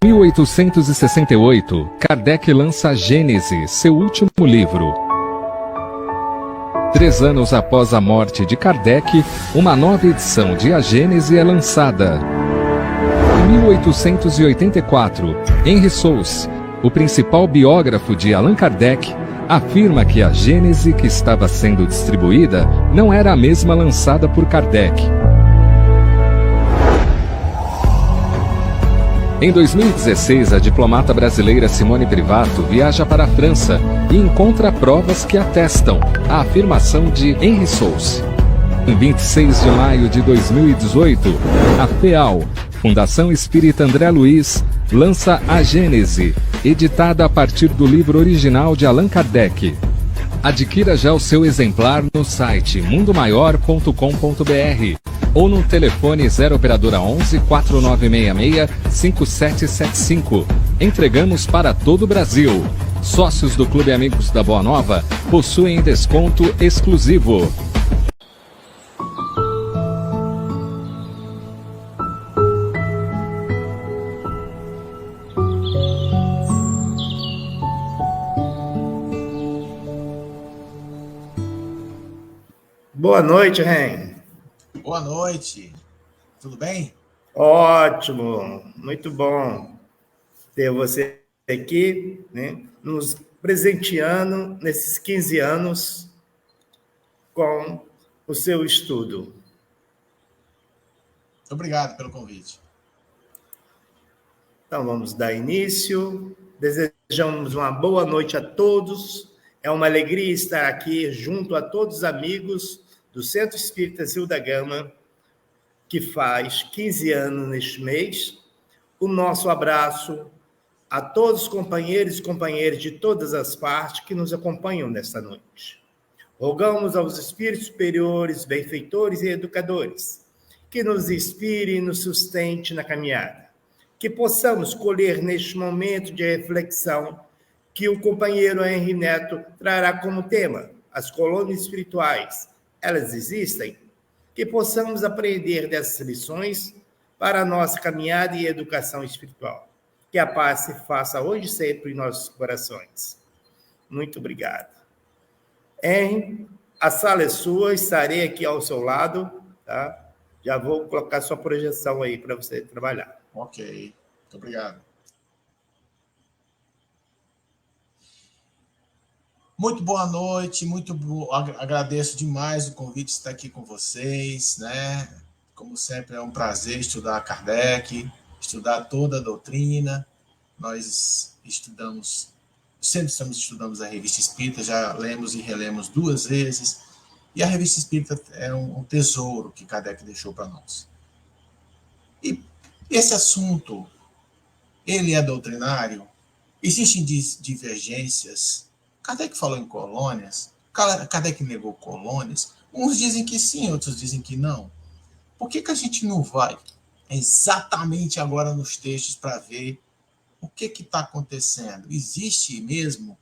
1868, Kardec lança Gênese, seu último livro. 3 anos após a morte de Kardec, uma nova edição de A Gênese é lançada. Em 1884, Henry Souce, o principal biógrafo de Allan Kardec, afirma que a Gênese que estava sendo distribuída não era a mesma lançada por Kardec. Em 2016, a diplomata brasileira Simone Privato viaja para a França e encontra provas que atestam a afirmação de Henry Souce. Em 26 de maio de 2018, a FEAL, Fundação Espírita André Luiz, lança A Gênese, editada a partir do livro original de Allan Kardec. Adquira já o seu exemplar no site mundomaior.com.br ou no telefone 0 operadora 11 4966 5775. Entregamos para todo o Brasil. Sócios do Clube Amigos da Boa Nova possuem desconto exclusivo. Boa noite, Ren. Boa noite. Tudo bem? Ótimo, muito bom ter você aqui, né, nos presenteando nesses 15 anos com o seu estudo. Obrigado pelo convite. Então, vamos dar início. Desejamos uma boa noite a todos. É uma alegria estar aqui junto a todos os amigos do Centro Espírita Zilda Gama, que faz 15 anos neste mês. O nosso abraço a todos os companheiros e companheiras de todas as partes que nos acompanham nesta noite. Rogamos aos espíritos superiores, benfeitores e educadores, que nos inspirem e nos sustente na caminhada, que possamos colher neste momento de reflexão que o companheiro Henri Neto trará como tema, as colônias espirituais. Elas existem? Que possamos aprender dessas lições para a nossa caminhada e educação espiritual. Que a paz se faça hoje e sempre em nossos corações. Muito obrigado. Henri, a sala é sua, estarei aqui ao seu lado, tá? Já vou colocar sua projeção aí para você trabalhar. Ok, muito obrigado. Muito boa noite, agradeço demais o convite de estar aqui com vocês, né? Como sempre, é um prazer estudar Kardec, estudar toda a doutrina. Nós sempre estamos estudando a Revista Espírita, já lemos e relemos 2 vezes, e a Revista Espírita é um tesouro que Kardec deixou para nós. E esse assunto, ele é doutrinário? Existem divergências? Kardec falou em colônias, Kardec negou colônias, uns dizem que sim, outros dizem que não. Por que a gente não vai exatamente agora nos textos para ver o que está acontecendo? Existe mesmo?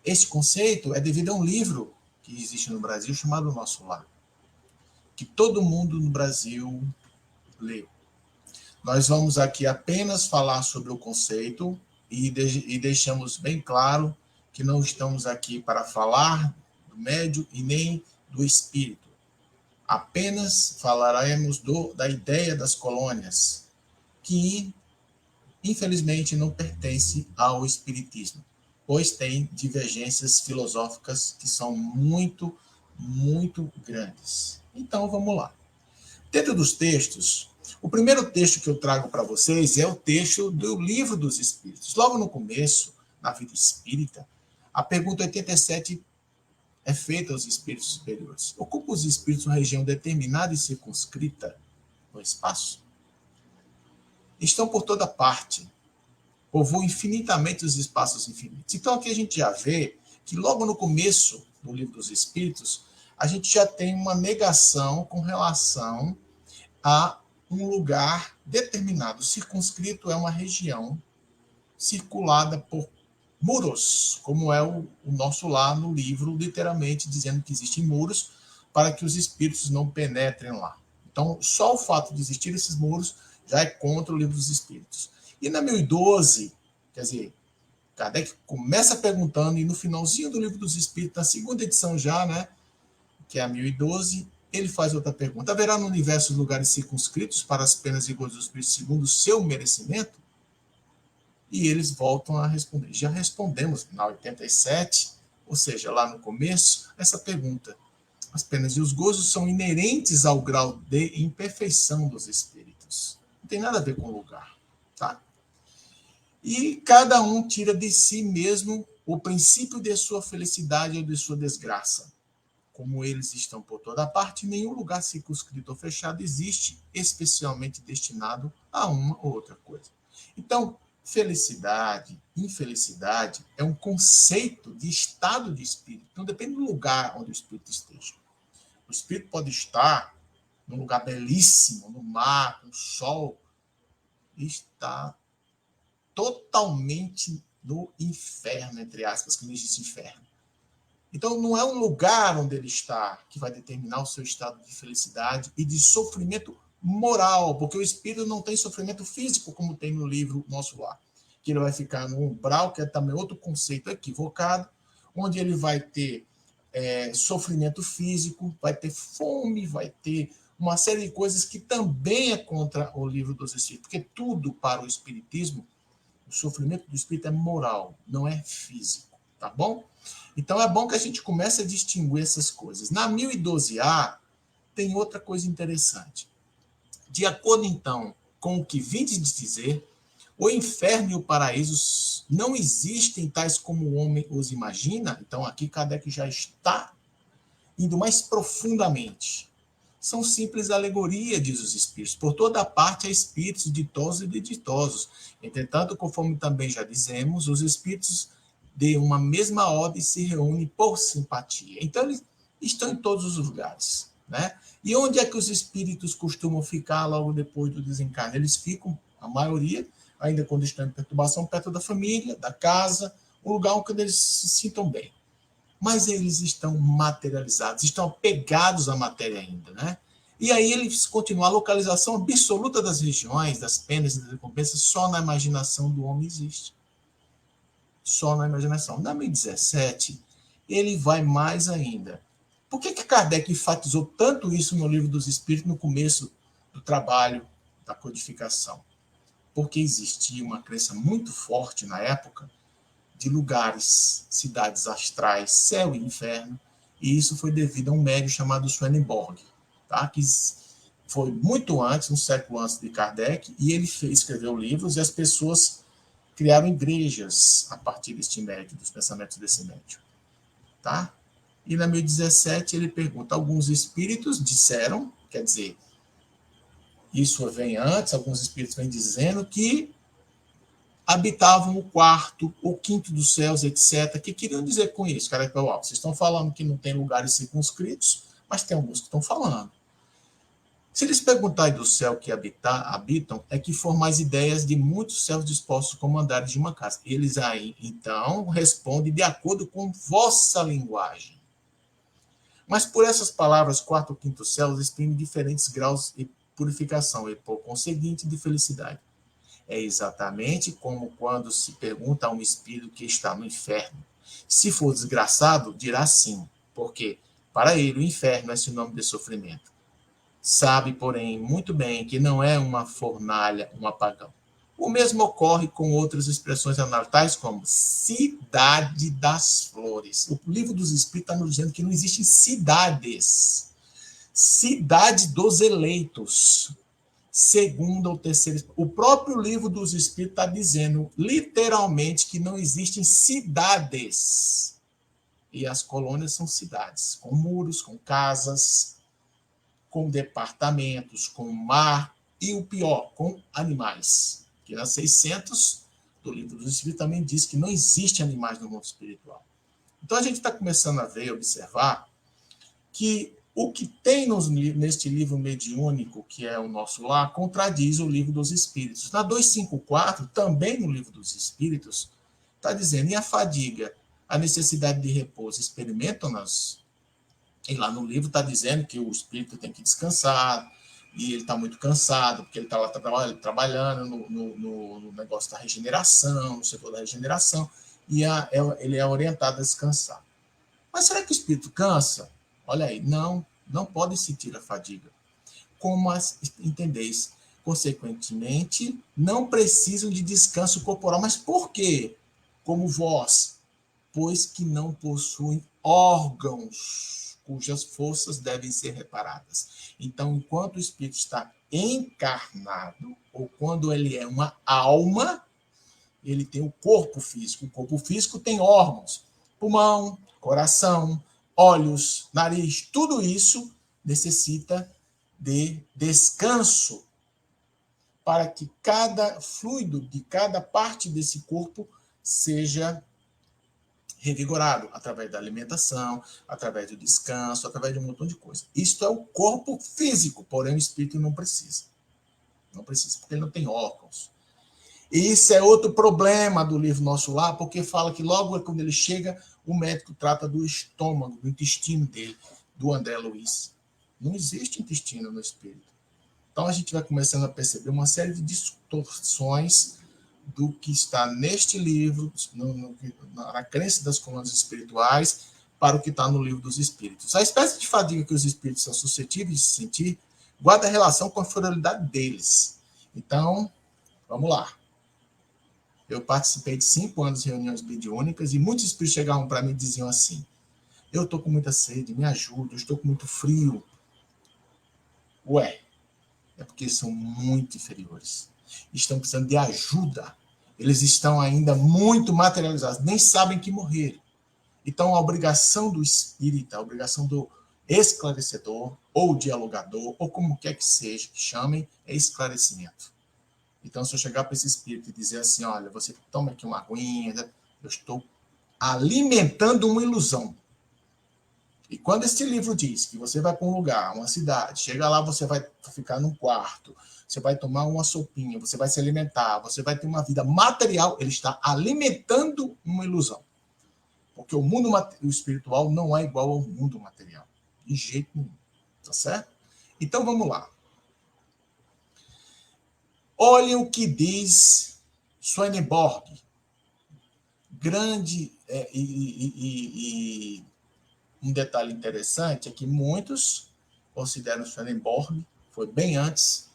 Esse conceito é devido a um livro que existe no Brasil chamado Nosso Lar, que todo mundo no Brasil leu. Nós vamos aqui apenas falar sobre o conceito e deixamos bem claro que não estamos aqui para falar do médium e nem do espírito. Apenas falaremos da ideia das colônias, que, infelizmente, não pertence ao espiritismo, pois tem divergências filosóficas que são muito, muito grandes. Então, vamos lá. Dentro dos textos, o primeiro texto que eu trago para vocês é o texto do Livro dos Espíritos. Logo no começo, na vida espírita, a pergunta 87 é feita aos espíritos superiores. Ocupam os espíritos uma região determinada e circunscrita no espaço? Estão por toda parte. Povoam infinitamente os espaços infinitos. Então, aqui a gente já vê que logo no começo do Livro dos Espíritos, a gente já tem uma negação com relação a um lugar determinado. Circunscrito é uma região circulada por muros, como é o nosso lar no livro, literalmente dizendo que existem muros para que os espíritos não penetrem lá. Então, só o fato de existir esses muros já é contra o Livro dos Espíritos. E na 1012, quer dizer, Kardec começa perguntando, e no finalzinho do Livro dos Espíritos, na segunda edição já, né, que é a 1012, ele faz outra pergunta. Haverá no universo lugares circunscritos para as penas e gozos do Espírito segundo o seu merecimento? E eles voltam a responder. Já respondemos na 87, ou seja, lá no começo, essa pergunta. As penas e os gozos são inerentes ao grau de imperfeição dos espíritos. Não tem nada a ver com o lugar, tá? E cada um tira de si mesmo o princípio de sua felicidade ou de sua desgraça. Como eles estão por toda parte, nenhum lugar circunscrito ou fechado existe especialmente destinado a uma ou outra coisa. Então, felicidade, infelicidade é um conceito de estado de espírito. Não depende do lugar onde o espírito esteja. O espírito pode estar num lugar belíssimo, no mar, com sol, e está totalmente no inferno, entre aspas, que não existe inferno. Então, não é um lugar onde ele está que vai determinar o seu estado de felicidade e de sofrimento moral, porque o espírito não tem sofrimento físico, como tem no livro nosso lá, que ele vai ficar no umbral, que é também outro conceito equivocado, onde ele vai ter sofrimento físico, vai ter fome, vai ter uma série de coisas que também é contra o livro dos Espíritos, porque tudo para o Espiritismo, o sofrimento do espírito é moral, não é físico, tá bom? Então é bom que a gente comece a distinguir essas coisas. Na 1012A tem outra coisa interessante. De acordo, então, com o que vim de dizer, o inferno e o paraíso não existem tais como o homem os imagina. Então, aqui Kardec já está indo mais profundamente. São simples alegoria, diz os espíritos. Por toda parte há espíritos ditosos e desditosos. Entretanto, conforme também já dizemos, os espíritos de uma mesma ordem se reúnem por simpatia. Então, eles estão em todos os lugares, né? E onde é que os espíritos costumam ficar logo depois do desencarne? Eles ficam, a maioria, ainda quando estão em perturbação, perto da família, da casa, um lugar onde eles se sintam bem. Mas eles estão materializados, estão apegados à matéria ainda, né? E aí eles continuam, a localização absoluta das regiões, das penas e das recompensas, só na imaginação do homem existe. Só na imaginação. Na 1017, ele vai mais ainda. Por que Kardec enfatizou tanto isso no Livro dos Espíritos no começo do trabalho da codificação? Porque existia uma crença muito forte na época de lugares, cidades astrais, céu e inferno, e isso foi devido a um médium chamado Swedenborg, tá? Que foi muito antes, um século antes de Kardec, e ele escreveu livros e as pessoas criaram igrejas a partir deste médium, dos pensamentos desse médium. Tá? E na 1017 ele pergunta, alguns espíritos disseram, quer dizer, isso vem antes, alguns espíritos vêm dizendo que habitavam o quarto, o quinto dos céus, etc. O que queriam dizer com isso? Cara, vocês estão falando que não tem lugares circunscritos, mas tem alguns que estão falando. Se eles perguntarem do céu que habitam, é que formais ideias de muitos céus dispostos como andares de uma casa. Eles aí, então, respondem de acordo com vossa linguagem. Mas por essas palavras, quarto ou quinto céus exprimem diferentes graus de purificação e, por conseguinte, de felicidade. É exatamente como quando se pergunta a um espírito que está no inferno. Se for desgraçado, dirá sim, porque para ele o inferno é sinônimo de sofrimento. Sabe, porém, muito bem que não é uma fornalha, um apagão. O mesmo ocorre com outras expressões tais como cidade das flores. O Livro dos Espíritos está nos dizendo que não existem cidades. Cidade dos eleitos. Segunda ou terceira. O próprio Livro dos Espíritos está dizendo, literalmente, que não existem cidades. E as colônias são cidades, com muros, com casas, com departamentos, com mar e, o pior, com animais. Que na 600 do Livro dos Espíritos também diz que não existe animais no mundo espiritual. Então a gente está começando a ver, observar, que o que tem neste livro mediúnico, que é o nosso lar, contradiz o Livro dos Espíritos. Na 254, também no Livro dos Espíritos, está dizendo, e a fadiga, a necessidade de repouso, experimentam-nas? E lá no livro está dizendo que o espírito tem que descansar, e ele está muito cansado, porque ele está lá trabalhando no negócio da regeneração, no setor da regeneração, e ele é orientado a descansar. Mas será que o espírito cansa? Olha aí, não pode sentir a fadiga. Como entendeis? Consequentemente, não precisam de descanso corporal. Mas por quê? Como vós, pois que não possuem órgãos cujas forças devem ser reparadas. Então, enquanto o espírito está encarnado, ou quando ele é uma alma, ele tem o corpo físico. O corpo físico tem órgãos, pulmão, coração, olhos, nariz, tudo isso necessita de descanso para que cada fluido de cada parte desse corpo seja revigorado através da alimentação, através do descanso, através de um montão de coisa. Isto é o corpo físico, porém o espírito não precisa. Não precisa, porque ele não tem órgãos. E isso é outro problema do livro Nosso Lar, porque fala que logo quando ele chega, o médico trata do estômago, do intestino dele, do André Luiz. Não existe intestino no espírito. Então a gente vai começando a perceber uma série de distorções do que está neste livro, na crença das colunas espirituais, para o que está no livro dos espíritos. A espécie de fadiga que os espíritos são suscetíveis de sentir guarda relação com a fertilidade deles. Então, vamos lá. Eu participei de 5 anos de reuniões mediúnicas e muitos espíritos chegavam para mim e diziam assim: eu estou com muita sede, me ajuda, eu estou com muito frio. Ué, é porque são muito inferiores. Estão precisando de ajuda. Eles estão ainda muito materializados, nem sabem que morreram. Então, a obrigação do espírita, a obrigação do esclarecedor, ou dialogador, ou como quer que seja, que chamem, é esclarecimento. Então, se eu chegar para esse espírito e dizer assim, olha, você toma aqui uma aguinha, eu estou alimentando uma ilusão. E quando este livro diz que você vai para um lugar, uma cidade, chega lá, você vai ficar num quarto, você vai tomar uma sopinha, você vai se alimentar, você vai ter uma vida material, ele está alimentando uma ilusão. Porque o mundo espiritual não é igual ao mundo material. De jeito nenhum. Tá certo? Então, vamos lá. Olhem o que diz Swedenborg. Grande um detalhe interessante é que muitos consideram Swedenborg, foi bem antes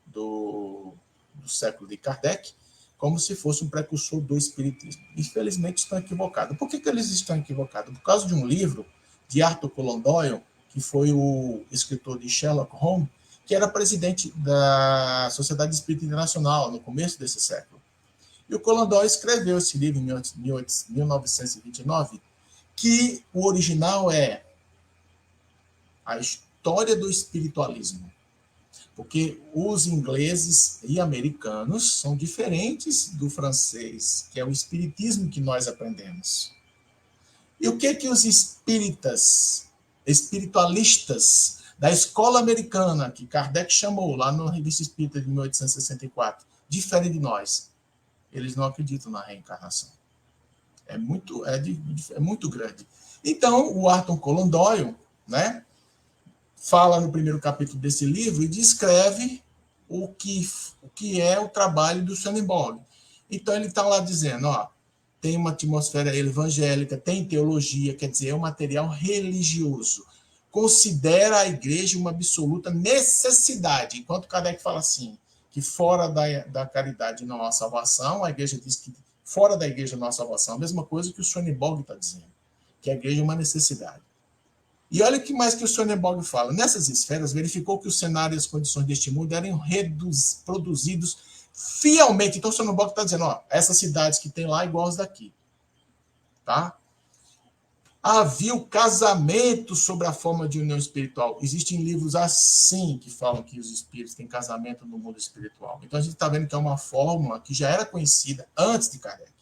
do século de Kardec, como se fosse um precursor do espiritismo. Infelizmente estão equivocados. Por que eles estão equivocados? Por causa de um livro de Arthur Conan Doyle, que foi o escritor de Sherlock Holmes, que era presidente da Sociedade Espírita Internacional no começo desse século. E o Conan Doyle escreveu esse livro em 1929, que o original é a história do espiritualismo. Porque os ingleses e americanos são diferentes do francês, que é o espiritismo que nós aprendemos. E o que os espiritualistas da escola americana, que Kardec chamou lá na Revista Espírita de 1864, diferem de nós? Eles não acreditam na reencarnação. É muito grande. Então, o Arthur Conan Doyle, né, fala no primeiro capítulo desse livro e descreve o que é o trabalho do Swedenborg. Então, ele está lá dizendo, ó, tem uma atmosfera evangélica, tem teologia, quer dizer, é um material religioso. Considera a igreja uma absoluta necessidade. Enquanto Kardec fala assim, que fora da caridade não há salvação, a igreja diz que fora da igreja não há salvação. A mesma coisa que o Swedenborg está dizendo, que a igreja é uma necessidade. E olha o que mais que o Swedenborg fala. Nessas esferas, verificou que o cenário e as condições deste mundo eram produzidos fielmente. Então, o Swedenborg está dizendo, ó, essas cidades que tem lá igual as daqui. Tá? Havia o casamento sobre a forma de união espiritual. Existem livros assim que falam que os espíritos têm casamento no mundo espiritual. Então, a gente está vendo que é uma fórmula que já era conhecida antes de Kardec.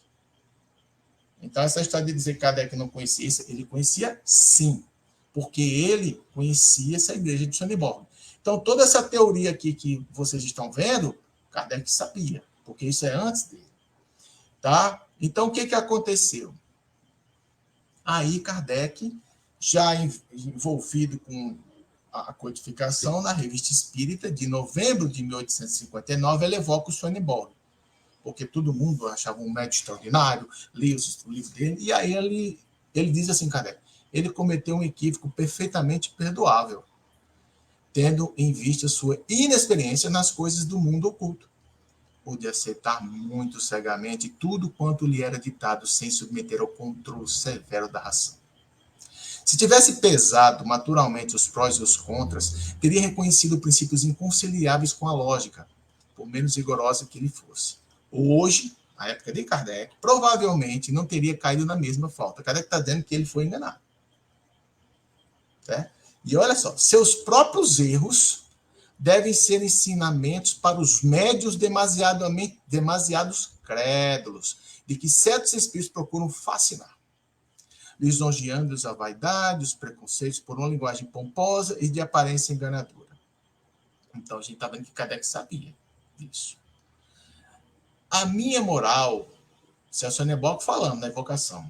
Então, essa história de dizer que Kardec não conhecia isso, ele conhecia sim. Porque ele conhecia essa igreja de Swedenborg. Então, toda essa teoria aqui que vocês estão vendo, Kardec sabia, porque isso é antes dele. Tá? Então, o que aconteceu? Aí, Kardec, já envolvido com a codificação na Revista Espírita de novembro de 1859, ela evoca o Swedenborg, porque todo mundo achava um médico extraordinário, lia o livro dele, e aí ele diz assim, Kardec, ele cometeu um equívoco perfeitamente perdoável, tendo em vista sua inexperiência nas coisas do mundo oculto, ou de aceitar muito cegamente tudo quanto lhe era ditado, sem submeter ao controle severo da razão. Se tivesse pesado naturalmente os prós e os contras, teria reconhecido princípios inconciliáveis com a lógica, por menos rigorosa que ele fosse. Hoje, na época de Kardec, provavelmente não teria caído na mesma falta. Kardec está dizendo que ele foi enganado. Certo? E olha só, seus próprios erros devem ser ensinamentos para os médios demasiados crédulos, de que certos espíritos procuram fascinar, lisonjeando-os a vaidade, os preconceitos por uma linguagem pomposa e de aparência enganadora. Então, a gente está vendo que Kardec sabia disso. A minha moral, isso é o Swedenborg falando na evocação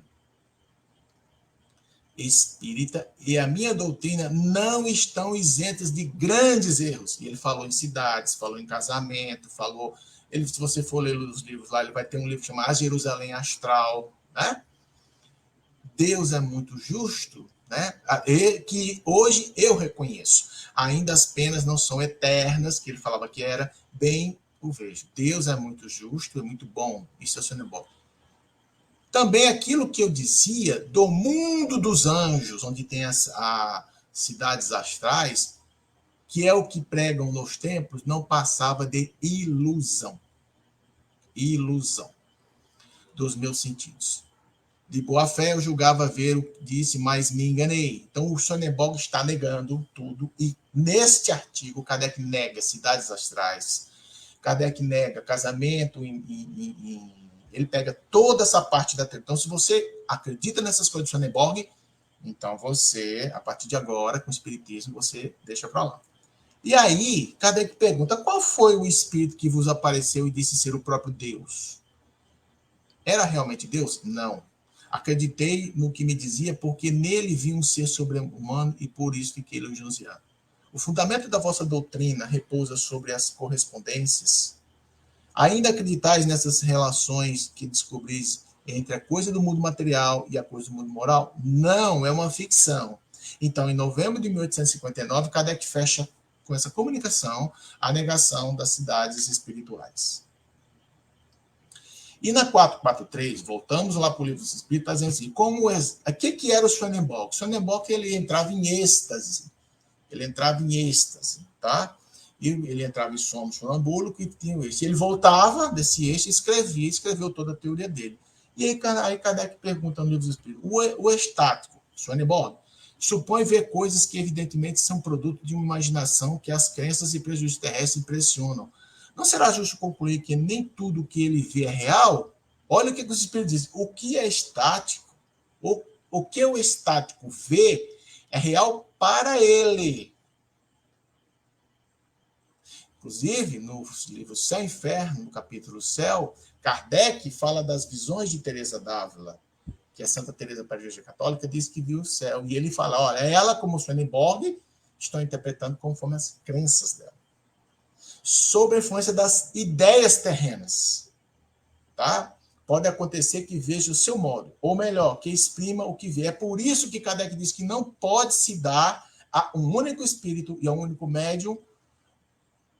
espírita, e a minha doutrina não estão isentas de grandes erros. E ele falou em cidades, falou em casamento, falou... se você for ler os livros lá, ele vai ter um livro chamado A Jerusalém Astral, né? Deus é muito justo, né? E que hoje eu reconheço. Ainda as penas não são eternas, que ele falava que era, bem o vejo. Deus é muito justo, é muito bom. Isso é Swedenborg. Também aquilo que eu dizia do mundo dos anjos, onde tem as cidades astrais, que é o que pregam nos templos, não passava de ilusão. Ilusão dos meus sentidos. De boa fé eu julgava ver o que disse, mas me enganei. Então o Swedenborg está negando tudo, e neste artigo Kardec nega cidades astrais, Kardec nega casamento, ele pega toda essa parte da teoria. Então, se você acredita nessas coisas do Swedenborg, então você, a partir de agora, com o Espiritismo, você deixa para lá. E aí, Kardec pergunta, qual foi o Espírito que vos apareceu e disse ser o próprio Deus? Era realmente Deus? Não. Acreditei no que me dizia, porque nele vi um ser sobre-humano e por isso fiquei lisonjeado. O fundamento da vossa doutrina repousa sobre as correspondências. Ainda acreditais nessas relações que descobris entre a coisa do mundo material e a coisa do mundo moral? Não, é uma ficção. Então, em novembro de 1859, Kardec fecha com essa comunicação a negação das cidades espirituais. E na 443, voltamos lá para o Livro dos Espíritos, dizendo assim, o que era o Swedenborg? O Swedenborg, ele entrava em êxtase. Tá? E ele entrava em sono sonambúlico e tinha o êxtase. Ele voltava desse êxtase e escreveu toda a teoria dele. E aí Kardec pergunta no Livro dos Espíritos, o estático, Swedenborg, supõe ver coisas que evidentemente são produto de uma imaginação que as crenças e prejuízos terrestres impressionam. Não será justo concluir que nem tudo que ele vê é real? Olha o que os Espíritos dizem. O que é estático, o que o estático vê é real para ele. Inclusive, no livro Céu e Inferno, no capítulo Céu, Kardec fala das visões de Teresa d'Ávila, que a Santa Teresa para a Igreja Católica diz que viu o céu. E ele fala, olha, ela, como Swedenborg, estão interpretando conforme as crenças dela. Sob a influência das ideias terrenas. Tá? Pode acontecer que veja o seu modo, ou melhor, que exprima o que vê. É por isso que Kardec diz que não pode se dar a um único espírito e a um único médium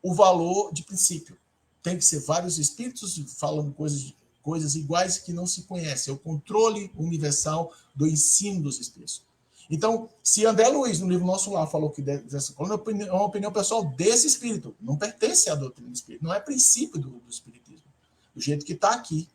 o valor de princípio. Tem que ser vários espíritos falando coisas iguais que não se conhecem. É o controle universal do ensino dos espíritos. Então, se André Luiz, no livro Nosso Lar, falou que dessa coluna é uma opinião pessoal desse espírito, não pertence à doutrina do espírito, não é princípio do espiritismo. Do jeito que está aqui.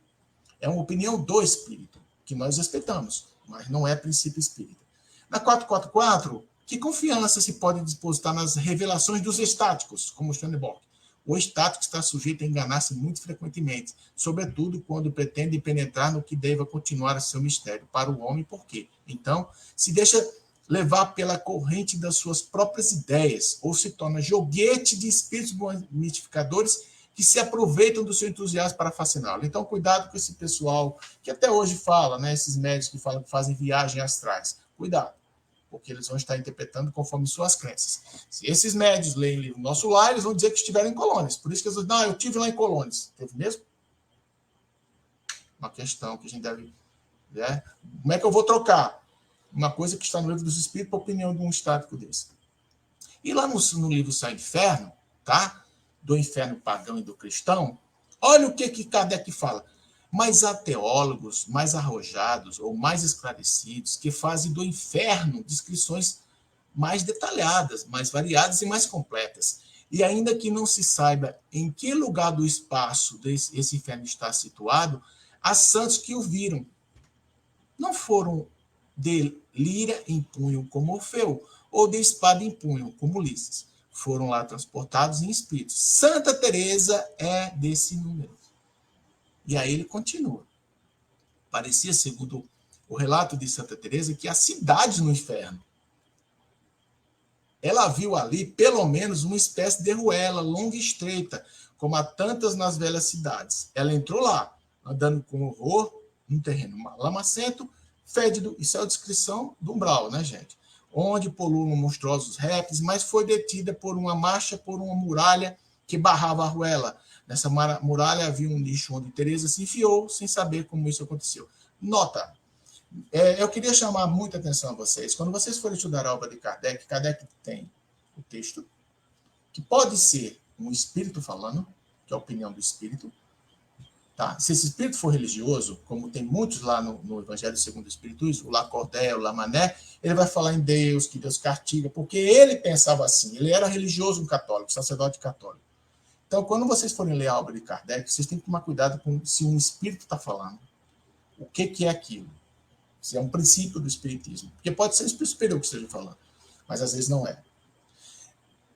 É uma opinião do espírito, que nós respeitamos, mas não é princípio espírita. Na 444, que confiança se pode depositar nas revelações dos estáticos, como o Swedenborg? O estático está sujeito a enganar-se muito frequentemente, sobretudo quando pretende penetrar no que deva continuar a ser um mistério para o homem. Por quê? Então, se deixa levar pela corrente das suas próprias ideias, ou se torna joguete de espíritos mistificadores que se aproveitam do seu entusiasmo para fasciná-lo. Então, cuidado com esse pessoal que até hoje fala, né, esses médicos que falam que fazem viagem astrais. Cuidado. porque eles vão estar interpretando conforme suas crenças. Se esses médios leem o livro Nosso Lar, eles vão dizer que estiveram em Colônias. Por isso que eles dizem, não, eu estive lá em Colônias. Teve mesmo? Uma questão que a gente deve... Né? Como é que eu vou trocar uma coisa que está no livro dos Espíritos para a opinião de um estático desse? E lá no livro Céu e Inferno, tá? Do inferno pagão e do cristão, olha o que Kardec fala. Mas há teólogos mais arrojados ou mais esclarecidos que fazem do inferno descrições mais detalhadas, mais variadas e mais completas. E ainda que não se saiba em que lugar do espaço esse inferno está situado, há santos que o viram. Não foram de lira em punho como Orfeu, ou de espada em punho como Ulisses. Foram lá transportados em espíritos. Santa Teresa é desse número. E aí ele continua. Parecia, segundo o relato de Santa Teresa, que há cidades no inferno. Ela viu ali, pelo menos, uma espécie de ruela longa e estreita, como há tantas nas velhas cidades. Ela entrou lá, andando com horror, num terreno lamacento, fédido, isso é a descrição do umbral, né, gente? Onde pululam monstruosos répteis, mas foi detida por uma marcha, por uma muralha que barrava a ruela. Nessa muralha havia um nicho onde Teresa se enfiou, sem saber como isso aconteceu. Nota, eu queria chamar muita atenção a vocês. Quando vocês forem estudar a obra de Kardec, Kardec tem o texto, que pode ser um espírito falando, que é a opinião do espírito. Tá? Se esse espírito for religioso, como tem muitos lá no Evangelho segundo o Espiritismo, o Lacordaire, o Lamané, ele vai falar em Deus, que Deus castiga, porque ele pensava assim, ele era religioso, um católico, sacerdote católico. Então, quando vocês forem ler a obra de Kardec, vocês têm que tomar cuidado com se um espírito está falando. O que é aquilo? Se é um princípio do espiritismo. Porque pode ser o espírito superior que esteja falando, mas às vezes não é.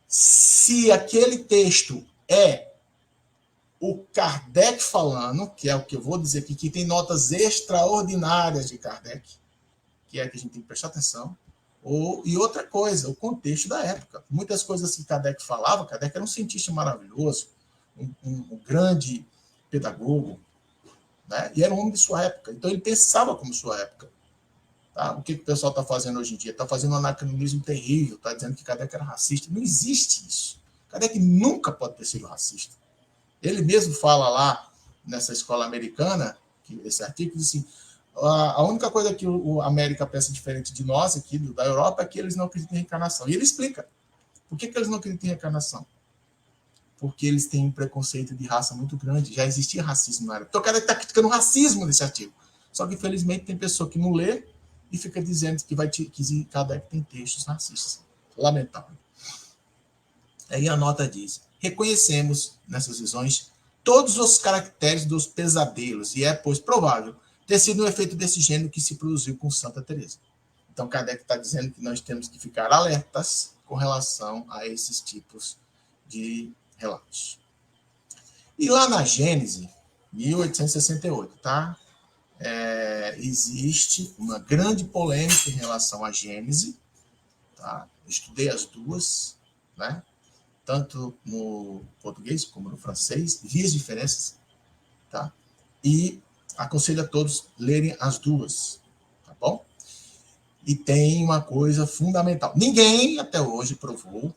Se aquele texto é o Kardec falando, que é o que eu vou dizer aqui, que tem notas extraordinárias de Kardec, que é que a gente tem que prestar atenção. E outra coisa, o contexto da época. Muitas coisas que Kardec falava, Kardec era um cientista maravilhoso, um grande pedagogo, né? E era um homem de sua época. Então ele pensava como sua época. Tá? O que o pessoal está fazendo hoje em dia? Está fazendo um anacronismo terrível, está dizendo que Kardec era racista. Não existe isso. Kardec nunca pode ter sido racista. Ele mesmo fala lá, nessa escola americana, que esse artigo diz assim, a única coisa que a América pensa diferente de nós, aqui da Europa, é que eles não acreditam em reencarnação. E ele explica. Por que eles não acreditam em reencarnação? Porque eles têm um preconceito de raça muito grande. Já existia racismo na época. Então o cara está criticando o racismo nesse artigo. Só que, infelizmente, tem pessoa que não lê e fica dizendo que Kardec tem textos racistas. Lamentável. Aí a nota diz, reconhecemos nessas visões todos os caracteres dos pesadelos e é, pois, provável ter sido um efeito desse gênero que se produziu com Santa Teresa. Então, Kardec está dizendo que nós temos que ficar alertas com relação a esses tipos de relatos. E lá na Gênese, 1868, tá? Existe uma grande polêmica em relação à Gênese, tá? Estudei as duas, né? Tanto no português como no francês, vi as diferenças, tá? E aconselho a todos lerem as duas, tá bom? E tem uma coisa fundamental. Ninguém até hoje provou.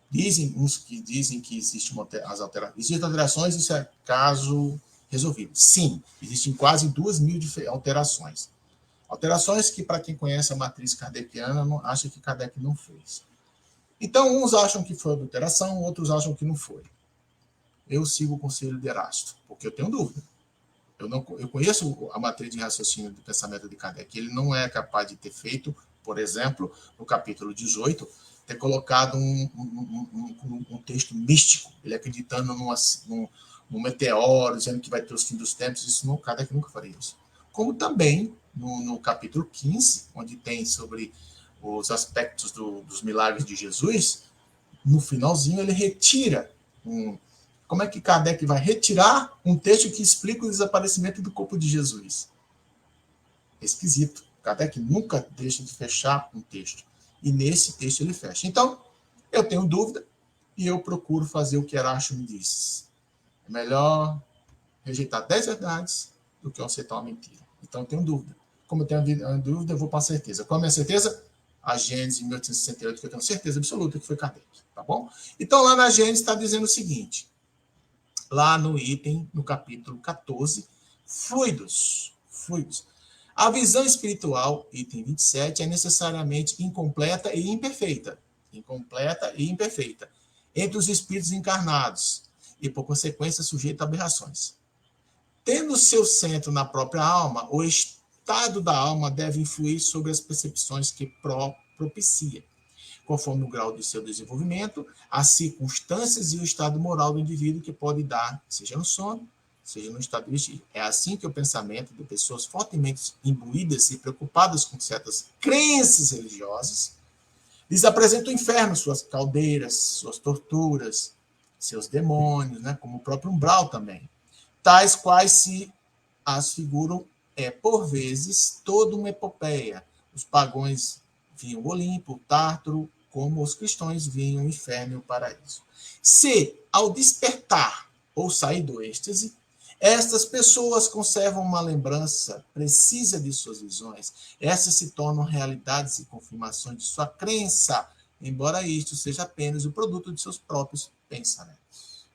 Dizem uns que dizem que existem alterações, isso é caso resolvido. Sim, existem quase 2.000 alterações. Alterações que, para quem conhece a matriz kardeciana, acha que Kardec não fez. Então, uns acham que foi adulteração, outros acham que não foi. Eu sigo o conselho de Erasto, porque eu tenho dúvida. Eu conheço a matriz de raciocínio do pensamento de Kardec. Ele não é capaz de ter feito, por exemplo, no capítulo 18, ter colocado um texto místico, ele acreditando num meteoro, dizendo que vai ter os fins dos tempos. Isso não, Kardec nunca faria isso. Como também no capítulo 15, onde tem sobre os aspectos dos milagres de Jesus, no finalzinho ele retira Como é que Kardec vai retirar um texto que explica o desaparecimento do corpo de Jesus? Esquisito. Kardec nunca deixa de fechar um texto. E nesse texto ele fecha. Então, eu tenho dúvida e eu procuro fazer o que Erasto me disse. É melhor rejeitar 10 verdades do que aceitar uma mentira. Então, eu tenho dúvida. como eu tenho a dúvida, eu vou para a certeza. Qual é a minha certeza? A Gênesis 1868, que eu tenho certeza absoluta que foi Kardec, tá bom? Então, lá na Gênesis está dizendo o seguinte, lá no item, no capítulo 14, fluidos. A visão espiritual, item 27, é necessariamente incompleta e imperfeita. Entre os espíritos encarnados e, por consequência, sujeita a aberrações. Tendo seu centro na própria alma, o estado da alma deve influir sobre as percepções que propicia, conforme o grau de seu desenvolvimento, as circunstâncias e o estado moral do indivíduo que pode dar, seja no sono, seja no estado de vigília. É assim que o pensamento de pessoas fortemente imbuídas e preocupadas com certas crenças religiosas lhes apresenta o inferno, suas caldeiras, suas torturas, seus demônios, né, como o próprio umbral também, tais quais se as figuram, por vezes, toda uma epopeia. Os pagões viam o Olimpo, o Tártaro, como os cristãos viam o inferno e o paraíso. Se, ao despertar ou sair do êxtase, estas pessoas conservam uma lembrança precisa de suas visões, essas se tornam realidades e confirmações de sua crença, embora isto seja apenas o produto de seus próprios pensamentos.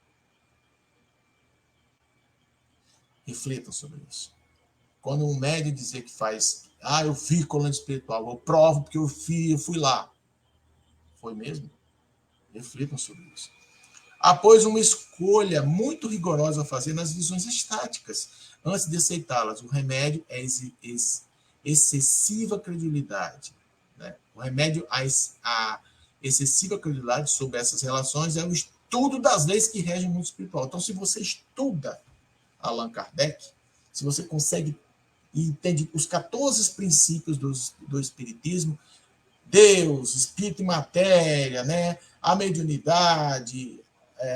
Reflitam sobre isso. Quando um médium dizer que faz, eu vi coluna espiritual, eu provo porque eu fui lá. Foi mesmo? Reflitam sobre isso. Após uma escolha muito rigorosa a fazer nas visões estáticas, antes de aceitá-las, o remédio é excessiva credulidade. Né? O remédio à excessiva credulidade sobre essas relações é o estudo das leis que regem o mundo espiritual. Então, se você estuda Allan Kardec, se você consegue e entende os 14 princípios do Espiritismo, Deus, Espírito e Matéria, né? A mediunidade,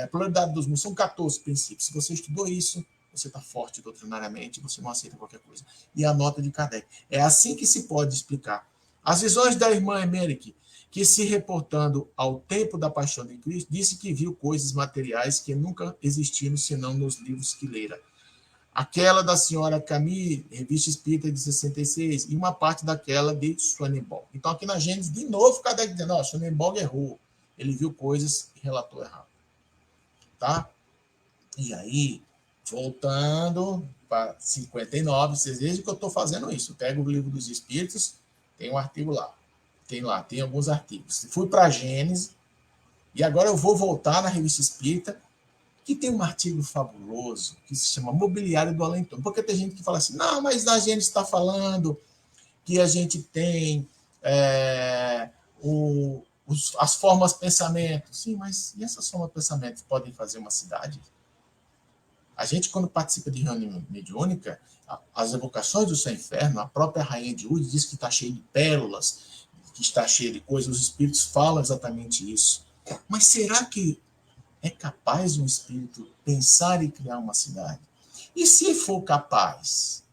a pluralidade dos mundos, são 14 princípios. Se você estudou isso, você está forte doutrinariamente, você não aceita qualquer coisa. E a nota de Kardec. É assim que se pode explicar. As visões da irmã Emerick, que se reportando ao tempo da paixão de Cristo, disse que viu coisas materiais que nunca existiram senão nos livros que lera. Aquela da senhora Camille, Revista Espírita de 66, e uma parte daquela de Swanenborg. Então, aqui na Gênesis, de novo, Kardec dizendo, Swanenborg errou. Ele viu coisas e relatou errado. Tá? E aí, voltando para 59, vocês vejam que eu estou fazendo isso. Eu pego o Livro dos Espíritos, tem um artigo lá. Tem alguns artigos. Fui para a Gênesis, e agora eu vou voltar na Revista Espírita, que tem um artigo fabuloso que se chama Mobiliário do Além-Túmulo. Porque tem gente que fala assim, não, mas a gente está falando que a gente tem as formas de pensamento. Sim, mas e essas formas de pensamento podem fazer uma cidade? A gente, quando participa de reunião mediúnica, as evocações do seu inferno, a própria rainha de Ud diz que está cheio de pérolas, que está cheio de coisas, os espíritos falam exatamente isso. Mas será que é capaz um espírito pensar e criar uma cidade? E se for capaz,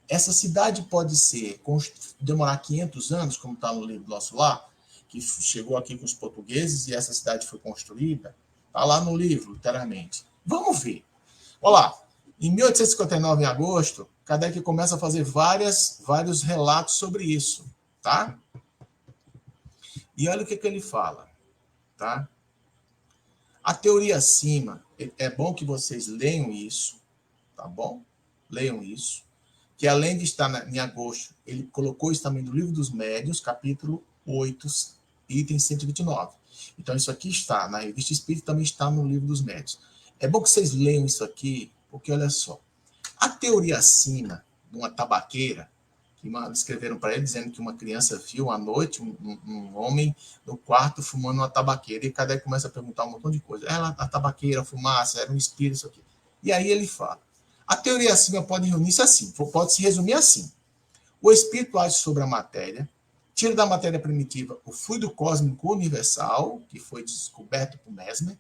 essa cidade pode demorar 500 anos, como está no livro nosso lá, que chegou aqui com os portugueses e essa cidade foi construída? Está lá no livro, literalmente. Vamos ver. Olha lá, em 1859, em agosto, Kardec começa a fazer vários relatos sobre isso, tá? E olha o que ele fala, tá? A teoria acima, é bom que vocês leiam isso, tá bom? Leiam isso, que além de estar em agosto, ele colocou isso também no Livro dos Médiuns, capítulo 8, item 129. Então, isso aqui está na Revista Espírita, também está no Livro dos Médiuns. É bom que vocês leiam isso aqui, porque olha só, a teoria acima de uma tabaqueira, que escreveram para ele dizendo que uma criança viu à noite um homem no quarto fumando uma tabaqueira, e Kardec começa a perguntar um montão de coisa. A tabaqueira, a fumaça, era um espírito, isso aqui. E aí ele fala, a teoria acima pode reunir-se assim, pode se resumir assim. O espírito age sobre a matéria, tira da matéria primitiva o fluido cósmico universal, que foi descoberto por Mesmer,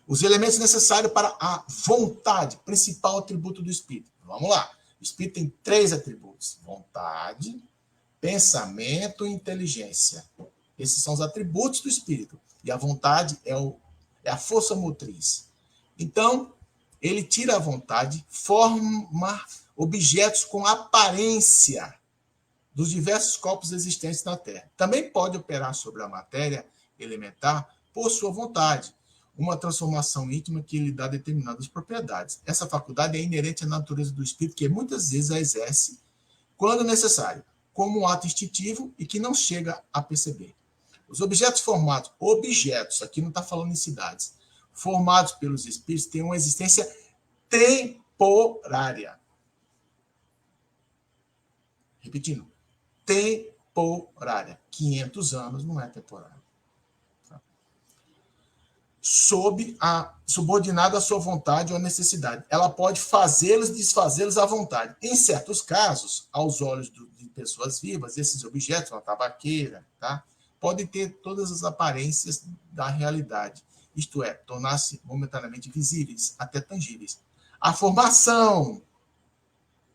os elementos necessários para a vontade, principal atributo do espírito. Vamos lá. O espírito tem 3 atributos: vontade, pensamento e inteligência. Esses são os atributos do espírito. E a vontade é a força motriz. Então, ele tira a vontade, forma objetos com aparência dos diversos corpos existentes na Terra. Também pode operar sobre a matéria elementar por sua vontade, uma transformação íntima que lhe dá determinadas propriedades. Essa faculdade é inerente à natureza do espírito, que muitas vezes a exerce, quando necessário, como um ato instintivo e que não chega a perceber. Os objetos formados, aqui não está falando em cidades, formados pelos espíritos têm uma existência temporária. Repetindo, temporária. 500 anos não é temporário. Subordinado à sua vontade ou à necessidade. Ela pode fazê-los e desfazê-los à vontade. Em certos casos, aos olhos de pessoas vivas, esses objetos, uma tabaqueira, tá? Podem ter todas as aparências da realidade. Isto é, tornar-se momentaneamente visíveis, até tangíveis. A formação,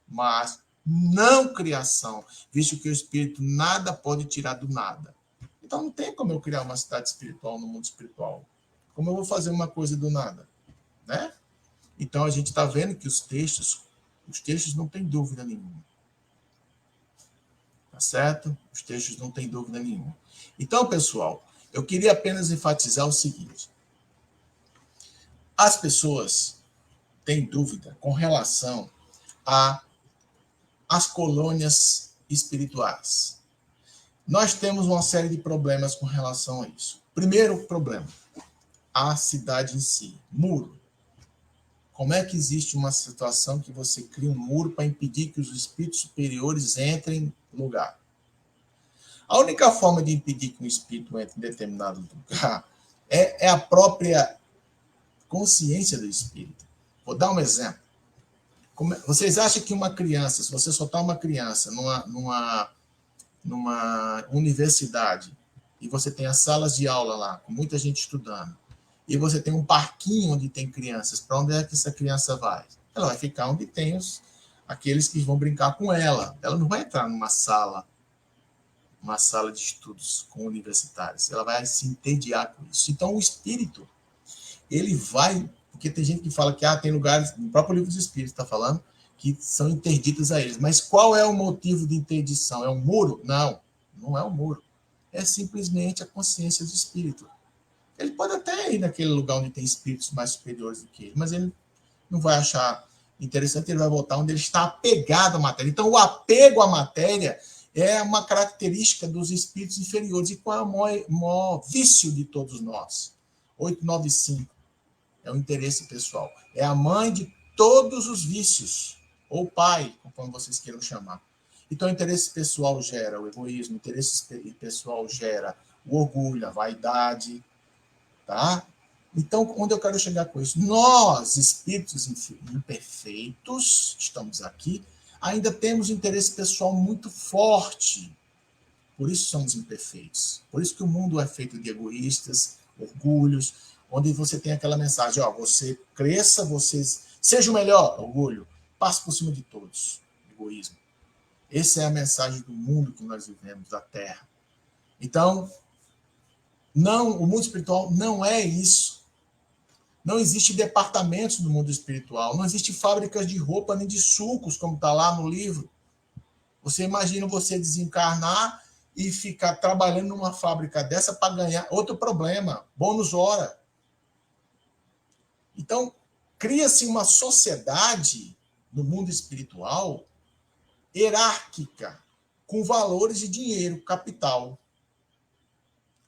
mas não criação, visto que o espírito nada pode tirar do nada. Então não tem como eu criar uma cidade espiritual no mundo espiritual. Como eu vou fazer uma coisa do nada? Né? Então a gente está vendo que os textos não tem dúvida nenhuma. Tá certo? Os textos não tem dúvida nenhuma. Então, pessoal, eu queria apenas enfatizar o seguinte. As pessoas têm dúvida com relação às colônias espirituais. Nós temos uma série de problemas com relação a isso. Primeiro problema, a cidade em si, muro. Como é que existe uma situação que você cria um muro para impedir que os espíritos superiores entrem no lugar? A única forma de impedir que um espírito entre em determinado lugar é a própria consciência do espírito. Vou dar um exemplo. Vocês acham que uma criança, se você soltar uma criança numa universidade e você tem as salas de aula lá, com muita gente estudando, e você tem um parquinho onde tem crianças, para onde é que essa criança vai? Ela vai ficar onde tem aqueles que vão brincar com ela. Ela não vai entrar numa sala de estudos com universitários. Ela vai se entediar com isso. Então, o espírito, ele vai... Porque tem gente que fala que tem lugares, no próprio livro dos espíritos está falando, que são interditos a eles. Mas qual é o motivo de interdição? É um muro? Não, não é um muro. É simplesmente a consciência do espírito. Ele pode até ir naquele lugar onde tem espíritos mais superiores do que ele, mas ele não vai achar interessante, ele vai voltar onde ele está apegado à matéria. Então, o apego à matéria é uma característica dos espíritos inferiores. E qual é o maior vício de todos nós? 895. É o interesse pessoal. É a mãe de todos os vícios. Ou pai, como vocês queiram chamar. Então, o interesse pessoal gera o egoísmo, o interesse pessoal gera o orgulho, a vaidade. Tá? Então, onde eu quero chegar com isso? Nós, espíritos imperfeitos, estamos aqui, ainda temos interesse pessoal muito forte. Por isso somos imperfeitos. Por isso que o mundo é feito de egoístas, orgulhos, onde você tem aquela mensagem, você cresça, você seja o melhor, orgulho, passe por cima de todos, egoísmo. Essa é a mensagem do mundo que nós vivemos, da Terra. Então, não, o mundo espiritual não é isso. Não existe departamentos no mundo espiritual, não existe fábricas de roupa nem de sucos, como está lá no livro. Você imagina você desencarnar e ficar trabalhando numa fábrica dessa para ganhar outro problema, bônus hora. Então, cria-se uma sociedade no mundo espiritual hierárquica, com valores de dinheiro, capital.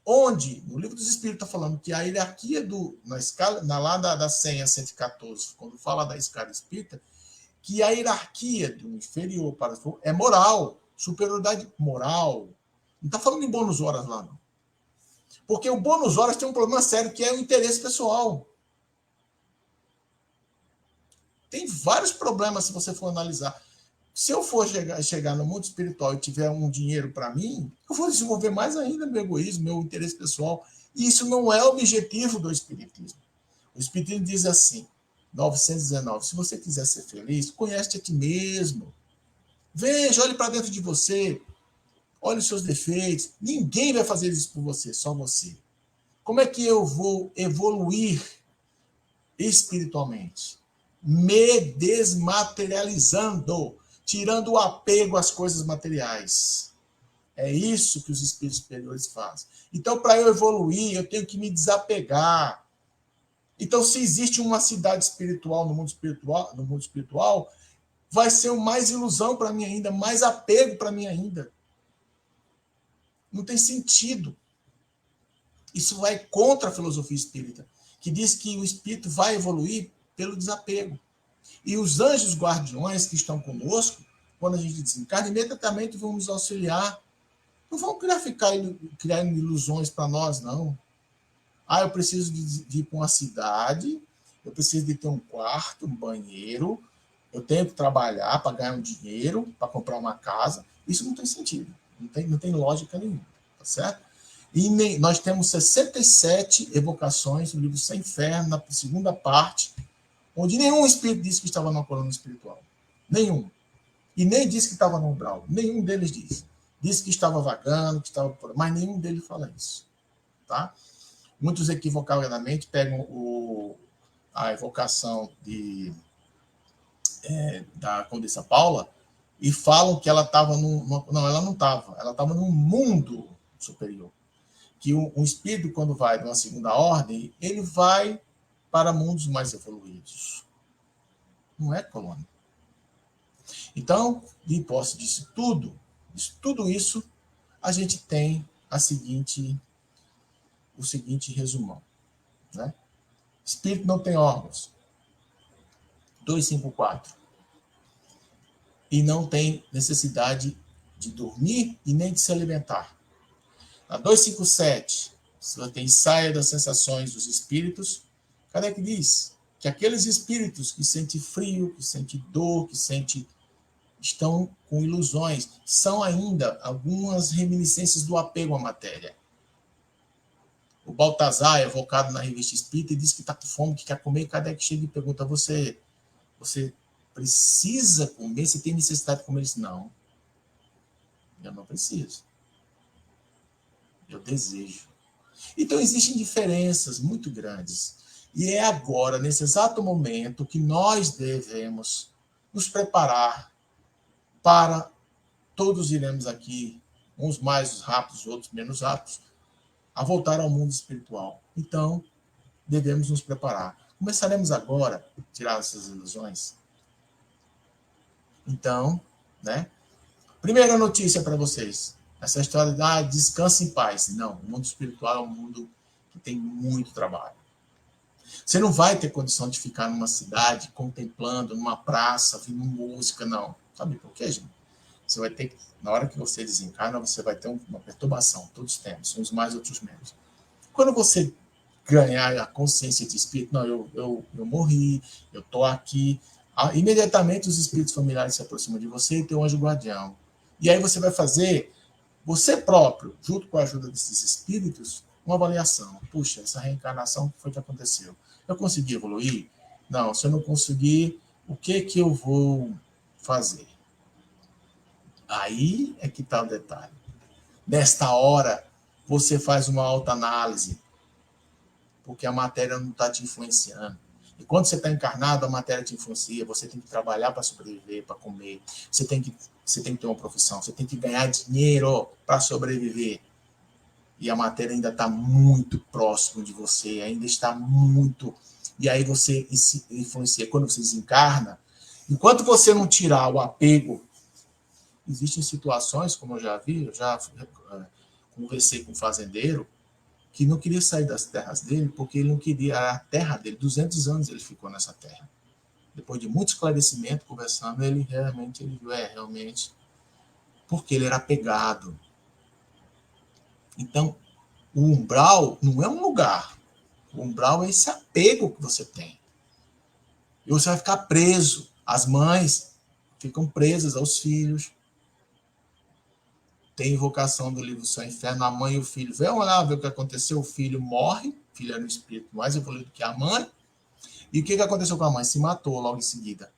Onde, no livro dos Espíritos está falando que a hierarquia na escala, lá da senha 114, quando fala da escala espírita, que a hierarquia do inferior para o é moral, superioridade moral. Não está falando em bônus horas lá, não. Porque o bônus horas tem um problema sério, que é o interesse pessoal. Tem vários problemas se você for analisar. Se eu for chegar no mundo espiritual e tiver um dinheiro para mim, eu vou desenvolver mais ainda meu egoísmo, meu interesse pessoal. E isso não é o objetivo do Espiritismo. O Espiritismo diz assim, 919, se você quiser ser feliz, conhece a ti mesmo. Veja, olhe para dentro de você. Olhe os seus defeitos. Ninguém vai fazer isso por você, só você. Como é que eu vou evoluir espiritualmente? me desmaterializando, tirando o apego às coisas materiais. É isso que os espíritos superiores fazem. Então, para eu evoluir, eu tenho que me desapegar. Então, se existe uma cidade espiritual no mundo espiritual, vai ser mais ilusão para mim ainda, mais apego para mim ainda. Não tem sentido. Isso vai contra a filosofia espírita, que diz que o espírito vai evoluir pelo desapego. E os anjos guardiões que estão conosco, quando a gente desencarna, imediatamente vão nos auxiliar. Não vão criar ilusões para nós, não. Ah, eu preciso de ir para uma cidade, eu preciso de ter um quarto, um banheiro, eu tenho que trabalhar para ganhar um dinheiro, para comprar uma casa. Isso não tem sentido, não tem lógica nenhuma, tá certo? E nós temos 67 evocações no livro Sem Inferno, na segunda parte, onde nenhum espírito disse que estava numa coluna espiritual. Nenhum. E nem disse que estava no umbral. Nenhum deles disse. Disse que estava vagando, que estava... mas nenhum deles fala isso. Tá? Muitos equivocadamente pegam a evocação da Condessa Paula e falam que ela estava não, ela não estava. Ela estava num mundo superior. Que um espírito, quando vai de uma segunda ordem, ele vai para mundos mais evoluídos. Não é colônia. Então, de posse disso tudo isso, a gente tem o seguinte resumão. Né? Espírito não tem órgãos. 254. E não tem necessidade de dormir e nem de se alimentar. Na 257, você tem ensaio das sensações dos espíritos. Kardec diz que aqueles espíritos que sentem frio, que sentem dor, estão com ilusões, são ainda algumas reminiscências do apego à matéria. O Baltazar, evocado na Revista Espírita, diz que está com fome, que quer comer, e Kardec chega e pergunta, você precisa comer? Você tem necessidade de comer? Ele diz, não, eu não preciso. Eu desejo. Então, existem diferenças muito grandes. E é agora, nesse exato momento, que nós devemos nos preparar para... Todos iremos aqui, uns mais rápidos, outros menos rápidos, a voltar ao mundo espiritual. Então, devemos nos preparar. Começaremos agora a tirar essas ilusões. Então, né? Primeira notícia para vocês. Essa história de descanse em paz. Não, o mundo espiritual é um mundo que tem muito trabalho. Você não vai ter condição de ficar numa cidade contemplando, numa praça, ouvindo música, não. Sabe por quê, gente? Você vai ter que, na hora que você desencarna, você vai ter uma perturbação. Todos temos, uns mais, outros menos. Quando você ganhar a consciência de espírito, não, eu morri, eu estou aqui, imediatamente os espíritos familiares se aproximam de você e tem um anjo guardião. E aí você vai fazer, você próprio, junto com a ajuda desses espíritos, uma avaliação. Puxa, essa reencarnação, o que foi que aconteceu? Eu consegui evoluir? Não, se eu não conseguir, o que eu vou fazer? Aí é que está o detalhe. Nesta hora, você faz uma autoanálise, porque a matéria não está te influenciando. E quando você está encarnado, a matéria te influencia, você tem que trabalhar para sobreviver, para comer, você tem que ter uma profissão, você tem que ganhar dinheiro para sobreviver. E a matéria ainda está muito próximo de você, ainda está muito... E aí você se influencia. Quando você desencarna, enquanto você não tirar o apego, existem situações, como eu já vi, eu já conversei com um fazendeiro que não queria sair das terras dele porque ele não queria a terra dele. 200 anos ele ficou nessa terra. Depois de muito esclarecimento, conversando, ele viu, realmente, porque ele era apegado. Então, o umbral não é um lugar. O umbral é esse apego que você tem. E você vai ficar preso. As mães ficam presas aos filhos. Tem invocação do livro Céu e Inferno, a mãe e o filho. Vão lá ver o que aconteceu. O filho morre. O filho era um espírito mais evoluído que a mãe. E o que aconteceu com a mãe? Se matou logo em seguida.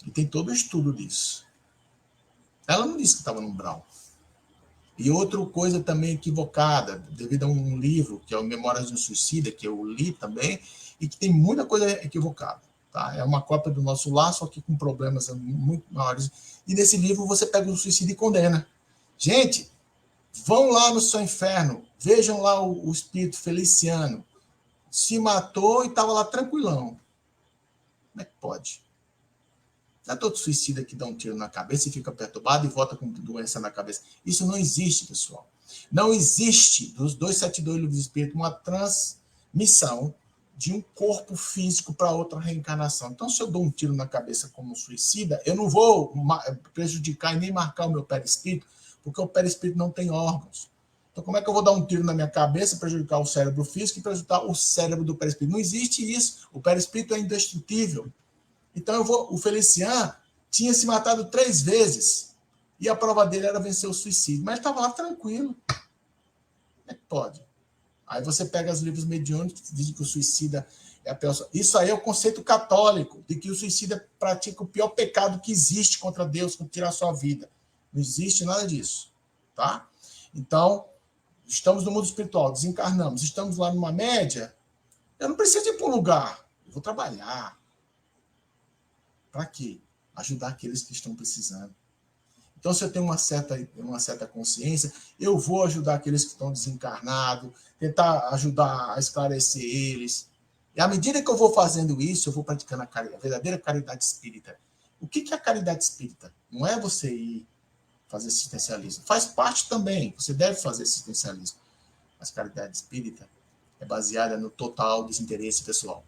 E tem todo o estudo disso. Ela não disse que estava no umbral. E outra coisa também equivocada, devido a um livro, que é o Memórias de um Suicida, que eu li também, e que tem muita coisa equivocada. Tá? É uma cópia do nosso lar, só que com problemas muito maiores. E nesse livro você pega o suicídio e condena. Gente, vão lá no seu inferno, vejam lá o espírito Feliciano. Se matou e estava lá tranquilão. Como é que pode? Não é todo suicida que dá um tiro na cabeça e fica perturbado e volta com doença na cabeça. Isso não existe, pessoal. Não existe, dos 272 livros do Espírito, uma transmissão de um corpo físico para outra reencarnação. Então, se eu dou um tiro na cabeça como suicida, eu não vou prejudicar e nem marcar o meu perispírito, porque o perispírito não tem órgãos. Então, como é que eu vou dar um tiro na minha cabeça, prejudicar o cérebro físico e prejudicar o cérebro do perispírito? Não existe isso. O perispírito é indestrutível. Então, o Feliciano tinha se matado 3 vezes. E a prova dele era vencer o suicídio. Mas estava lá tranquilo. Como é que pode? Aí você pega os livros mediúnicos que dizem que o suicida é a pior. Isso aí é o conceito católico, de que o suicida pratica o pior pecado que existe contra Deus, com tirar a sua vida. Não existe nada disso. Tá? Então, estamos no mundo espiritual, desencarnamos, estamos lá numa média. Eu não preciso ir para um lugar. Eu vou trabalhar. Para quê? Ajudar aqueles que estão precisando. Então, se eu tenho uma certa consciência, eu vou ajudar aqueles que estão desencarnados, tentar ajudar a esclarecer eles. E à medida que eu vou fazendo isso, eu vou praticando a verdadeira caridade espírita. O que é a caridade espírita? Não é você ir fazer assistencialismo. Faz parte também, você deve fazer assistencialismo. Mas caridade espírita é baseada no total desinteresse pessoal.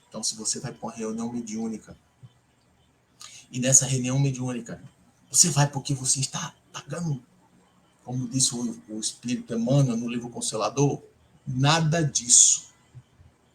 Então, se você vai para uma reunião mediúnica, e nessa reunião mediúnica, você vai porque você está pagando, como disse o Espírito Emmanuel no livro Consolador, nada disso.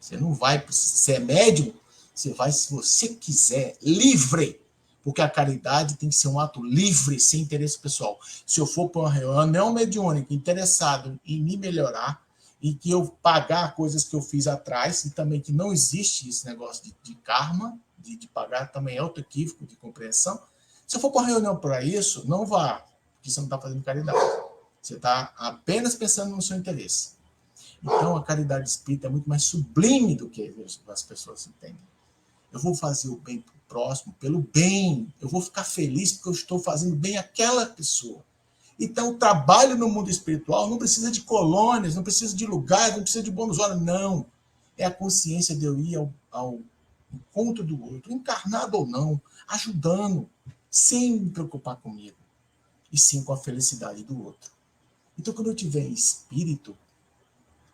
Você não vai, se é médium, você vai se você quiser, livre, porque a caridade tem que ser um ato livre, sem interesse pessoal. Se eu for para uma reunião mediúnica interessado em me melhorar, e que eu pagar coisas que eu fiz atrás, e também que não existe esse negócio de karma, de pagar também é outro equívoco de compreensão. Se eu for para uma reunião para isso, não vá, porque você não está fazendo caridade. Você está apenas pensando no seu interesse. Então, a caridade espírita é muito mais sublime do que as pessoas entendem. Eu vou fazer o bem para o próximo, pelo bem. Eu vou ficar feliz porque eu estou fazendo bem àquela pessoa. Então, o trabalho no mundo espiritual não precisa de colônias, não precisa de lugares, não precisa de bônus hora, não. É a consciência de eu ir ao encontro do outro, encarnado ou não, ajudando, sem me preocupar comigo, e sim com a felicidade do outro. Então, quando eu tiver espírito,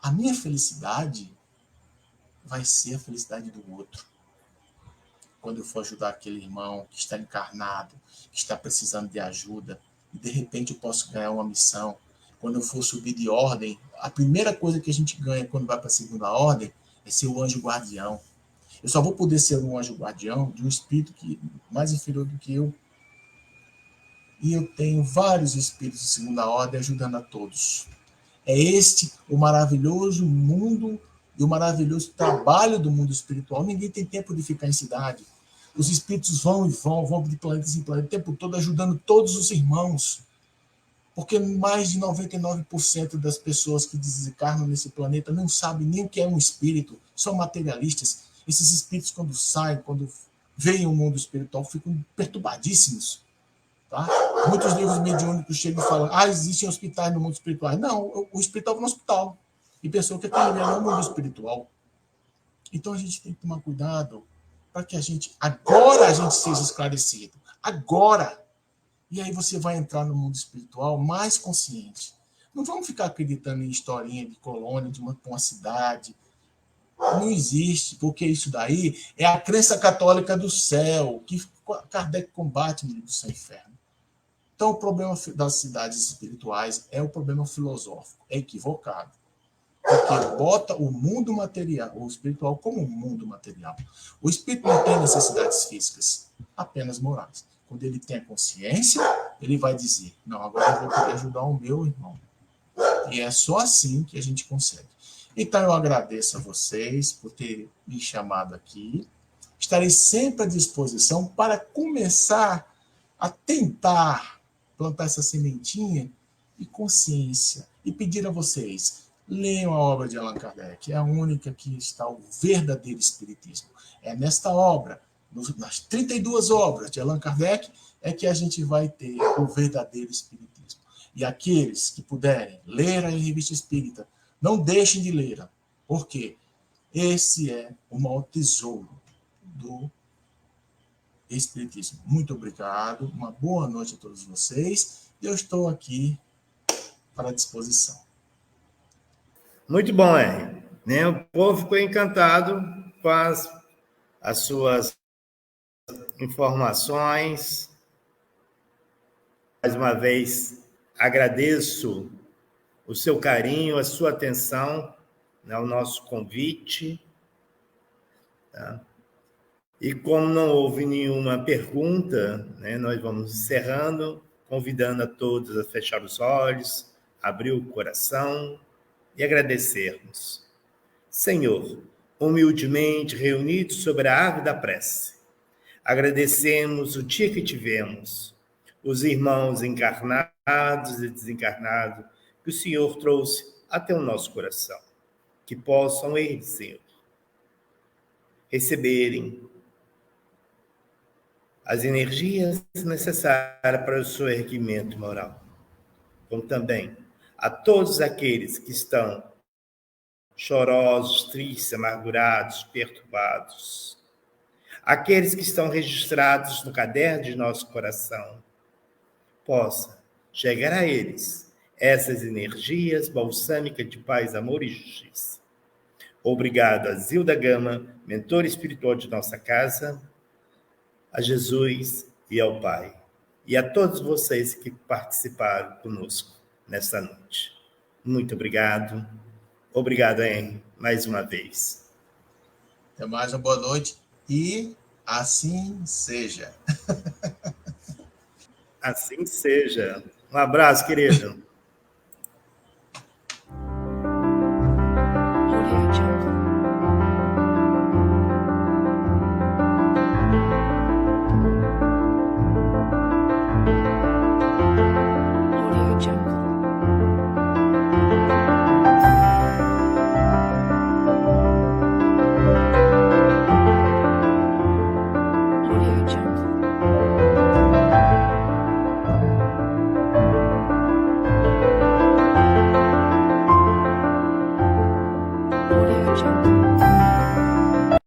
a minha felicidade vai ser a felicidade do outro. Quando eu for ajudar aquele irmão que está encarnado, que está precisando de ajuda, e de repente eu posso ganhar uma missão. Quando eu for subir de ordem, a primeira coisa que a gente ganha quando vai para a segunda ordem é ser o anjo guardião. Eu só vou poder ser um anjo guardião de um espírito mais inferior do que eu. E eu tenho vários espíritos de segunda ordem ajudando a todos. É este o maravilhoso mundo e o maravilhoso trabalho do mundo espiritual. Ninguém tem tempo de ficar em cidade. Os espíritos vão de planeta em planeta, o tempo todo ajudando todos os irmãos. Porque mais de 99% das pessoas que desencarnam nesse planeta não sabem nem o que é um espírito, são materialistas. Esses espíritos, quando saem, quando veem o mundo espiritual, ficam perturbadíssimos. Tá? Muitos livros mediúnicos chegam e falam: existem hospitais no mundo espiritual. Não, o espírito estava no hospital. E pensou que aquele era o mundo espiritual. Então a gente tem que tomar cuidado para que agora a gente seja esclarecido. Agora. E aí você vai entrar no mundo espiritual mais consciente. Não vamos ficar acreditando em historinha de colônia, de uma cidade. Não existe, porque isso daí é a crença católica do céu, que Kardec combate no livro do Céu e Inferno. Então, o problema das cidades espirituais é o problema filosófico, é equivocado. Porque bota o mundo material, o espiritual, como um mundo material. O espírito não tem necessidades físicas, apenas morais. Quando ele tem a consciência, ele vai dizer: não, agora eu vou poder ajudar o meu irmão. E é só assim que a gente consegue. Então, eu agradeço a vocês por terem me chamado aqui. Estarei sempre à disposição para começar a tentar plantar essa sementinha de consciência e pedir a vocês: leiam a obra de Allan Kardec. É a única que está o verdadeiro espiritismo. É nesta obra, nas 32 obras de Allan Kardec, é que a gente vai ter o verdadeiro espiritismo. E aqueles que puderem ler a Revista Espírita, não deixem de ler. Por quê? Esse é o maior tesouro do espiritismo. Muito obrigado, uma boa noite a todos vocês. Eu estou aqui para a disposição. Muito bom, Henry. Né? O povo ficou encantado com as suas informações. Mais uma vez, agradeço o seu carinho, a sua atenção, né, ao nosso convite. Tá? E como não houve nenhuma pergunta, né, nós vamos encerrando, convidando a todos a fechar os olhos, abrir o coração e agradecermos. Senhor, humildemente reunidos sobre a árvore da prece, agradecemos o dia que tivemos, os irmãos encarnados e desencarnados que o Senhor trouxe até o nosso coração, que possam eles, Senhor, receberem as energias necessárias para o seu erguimento moral, como também a todos aqueles que estão chorosos, tristes, amargurados, perturbados, aqueles que estão registrados no caderno de nosso coração, possa chegar a eles essas energias balsâmicas de paz, amor e justiça. Obrigado a Zilda Gama, mentora espiritual de nossa casa, a Jesus e ao Pai, e a todos vocês que participaram conosco nesta noite. Muito obrigado. Obrigado, Henry, mais uma vez. Até mais, uma boa noite e assim seja. Assim seja. Um abraço, querido. Audio